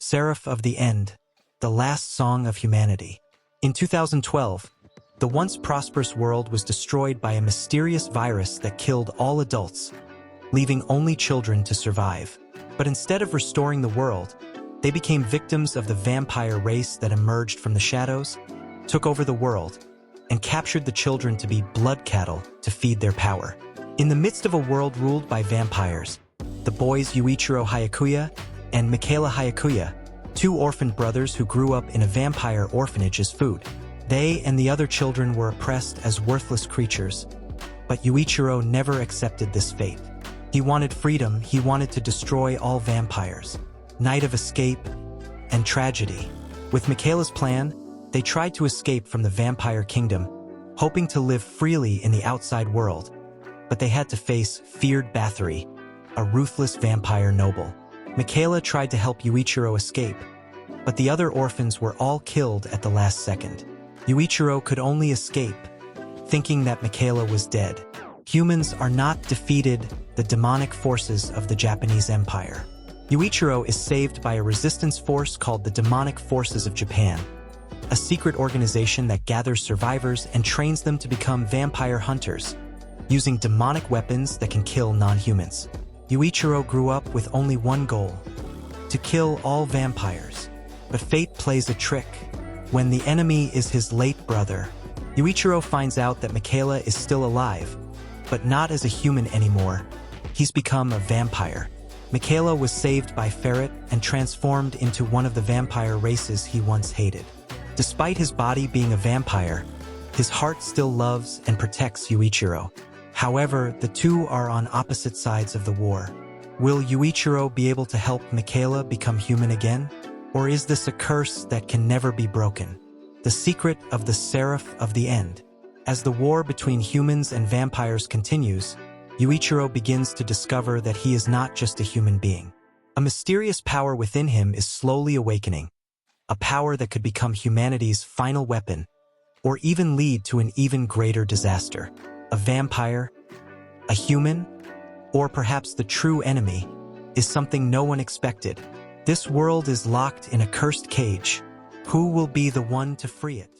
Seraph of the End, the last song of humanity. In 2012, the once prosperous world was destroyed by a mysterious virus that killed all adults, leaving only children to survive. But instead of restoring the world, they became victims of the vampire race that emerged from the shadows, took over the world, and captured the children to be blood cattle to feed their power. In the midst of a world ruled by vampires, the boys Yuichiro Hyakuya and Mikaela Hyakuya, two orphaned brothers who grew up in a vampire orphanage as food. They and the other children were oppressed as worthless creatures, but Yuichiro never accepted this fate. He wanted freedom, he wanted to destroy all vampires. Night of escape and tragedy. With Mikaela's plan, they tried to escape from the vampire kingdom, hoping to live freely in the outside world, but they had to face feared Bathory, a ruthless vampire noble. Mikaela tried to help Yuichiro escape, but the other orphans were all killed at the last second. Yuichiro could only escape, thinking that Mikaela was dead. Humans are not defeated, the demonic forces of the Japanese Empire. Yuichiro is saved by a resistance force called the Demonic Forces of Japan, a secret organization that gathers survivors and trains them to become vampire hunters, using demonic weapons that can kill non-humans. Yuichiro grew up with only one goal: to kill all vampires. But fate plays a trick. When the enemy is his late brother, Yuichiro finds out that Mikaela is still alive, but not as a human anymore. He's become a vampire. Mikaela was saved by Ferret and transformed into one of the vampire races he once hated. Despite his body being a vampire, his heart still loves and protects Yuichiro. However, the two are on opposite sides of the war. Will Yuichiro be able to help Mikaela become human again? Or is this a curse that can never be broken? The secret of the Seraph of the End. As the war between humans and vampires continues, Yuichiro begins to discover that he is not just a human being. A mysterious power within him is slowly awakening, a power that could become humanity's final weapon, or even lead to an even greater disaster. A vampire, a human, or perhaps the true enemy, is something no one expected. This world is locked in a cursed cage. Who will be the one to free it?